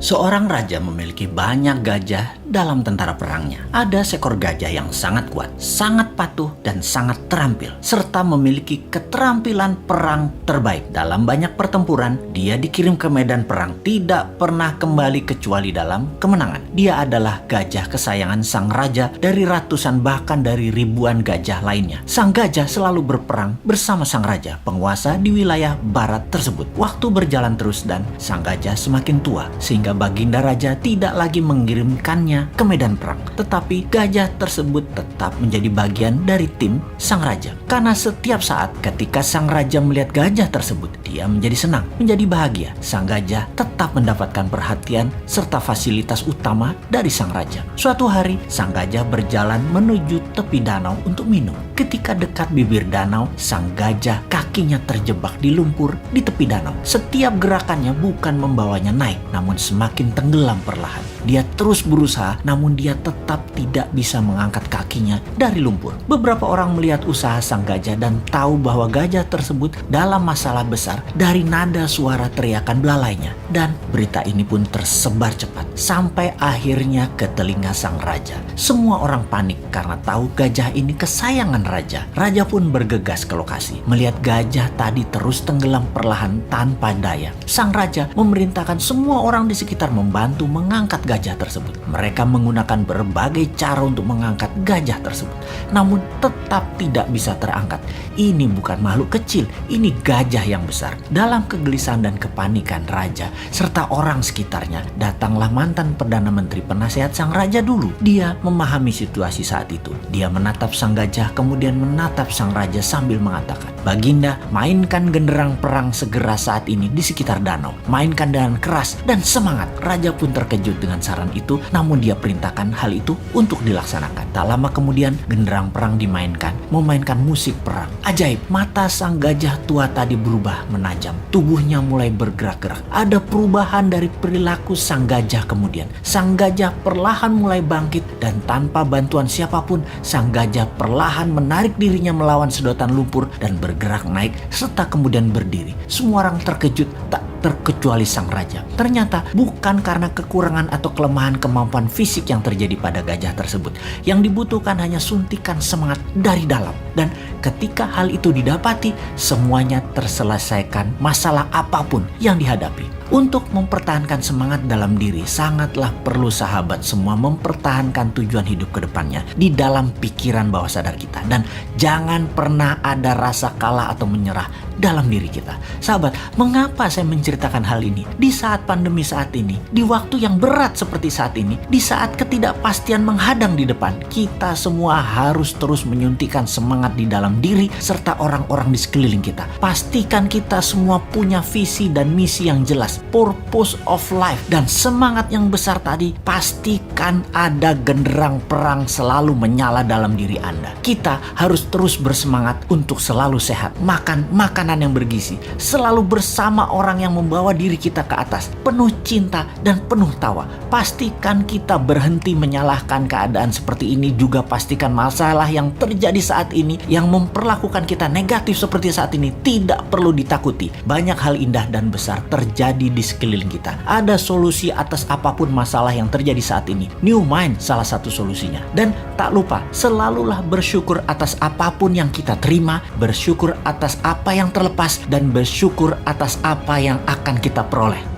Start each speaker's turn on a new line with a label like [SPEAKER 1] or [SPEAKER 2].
[SPEAKER 1] Seorang raja memiliki banyak gajah dalam tentara perangnya. Ada seekor gajah yang sangat kuat, sangat patuh, dan sangat terampil, serta memiliki keterampilan perang terbaik. Dalam banyak pertempuran, dia dikirim ke medan perang, tidak pernah kembali kecuali dalam kemenangan. Dia adalah gajah kesayangan sang raja dari ratusan bahkan dari ribuan gajah lainnya. Sang gajah selalu berperang bersama sang raja, penguasa di wilayah barat tersebut. Waktu berjalan terus dan sang gajah semakin tua, sehingga baginda raja tidak lagi mengirimkannya ke medan perang. Tetapi gajah tersebut tetap menjadi bagian dari tim sang raja. Karena setiap saat ketika sang raja melihat gajah tersebut, dia menjadi senang, menjadi bahagia. Sang gajah tetap mendapatkan perhatian serta fasilitas utama dari sang raja. Suatu hari, sang gajah berjalan menuju tepi danau untuk minum. Ketika dekat bibir danau, sang gajah kakinya terjebak di lumpur di tepi danau. Setiap gerakannya bukan membawanya naik, namun semakin tenggelam perlahan. Dia terus berusaha, namun dia tetap tidak bisa mengangkat kakinya dari lumpur. Beberapa orang melihat usaha sang gajah dan tahu bahwa gajah tersebut dalam masalah besar dari nada suara teriakan belalainya. Dan berita ini pun tersebar cepat sampai akhirnya ke telinga sang raja. Semua orang panik karena tahu gajah ini kesayangan raja. Raja pun bergegas ke lokasi, melihat gajah tadi terus tenggelam perlahan tanpa daya. Sang raja memerintahkan semua orang di sekitar membantu mengangkat gajah tersebut. Mereka menggunakan berbagai cara untuk mengangkat gajah tersebut, namun tetap tidak bisa terangkat. Ini bukan makhluk kecil, ini gajah yang besar. Dalam kegelisahan dan kepanikan raja serta orang sekitarnya, datanglah mantan Perdana Menteri penasehat sang raja dulu. Dia memahami situasi saat itu. Dia menatap sang gajah, kemudian menatap sang raja sambil mengatakan, "Baginda, mainkan genderang perang segera saat ini di sekitar danau. Mainkan dengan keras dan semangat." Raja pun terkejut dengan saran itu, namun dia perintahkan hal itu untuk dilaksanakan. Tak lama kemudian, genderang perang dimainkan, memainkan musik perang. Ajaib, mata sang gajah tua tadi berubah menajam. Tubuhnya mulai bergerak-gerak. Ada perubahan dari perilaku sang gajah kemudian. Sang gajah perlahan mulai bangkit dan tanpa bantuan siapapun, sang gajah perlahan menarik dirinya melawan sedotan lumpur dan bergerak naik serta kemudian berdiri. Semua orang terkejut, tak terkecuali sang raja. Ternyata bukan karena kekurangan atau kelemahan kemampuan fisik yang terjadi pada gajah tersebut. Yang dibutuhkan hanya suntikan semangat dari dalam. Dan ketika hal itu didapati, semuanya terselesaikan masalah apapun yang dihadapi. Untuk mempertahankan semangat dalam diri, sangatlah perlu sahabat semua mempertahankan tujuan hidup ke depannya di dalam pikiran bawah sadar kita. Dan jangan pernah ada rasa kalah atau menyerah dalam diri kita. Sahabat, mengapa saya menceritakan hal ini? Di saat pandemi saat ini, di waktu yang berat seperti saat ini, di saat ketidakpastian menghadang di depan, kita semua harus terus menyuntikkan semangat di dalam diri serta orang-orang di sekeliling kita. Pastikan kita semua punya visi dan misi yang jelas, purpose of life, dan semangat yang besar tadi. Pastikan ada genderang perang selalu menyala dalam diri Anda. Kita harus terus bersemangat untuk selalu sehat, makan makanan yang bergizi, selalu bersama orang yang membawa diri kita ke atas, penuh cinta dan penuh tawa. Pastikan kita berhenti menyalahkan keadaan seperti ini. Juga pastikan masalah yang terjadi saat ini yang memperlakukan kita negatif seperti saat ini tidak perlu ditakuti. Banyak hal indah dan besar terjadi di sekeliling kita. Ada solusi atas apapun masalah yang terjadi saat ini. New Mind salah satu solusinya. Dan tak lupa, selalulah bersyukur atas apapun yang kita terima, bersyukur atas apa yang terlepas, dan bersyukur atas apa yang akan kita peroleh.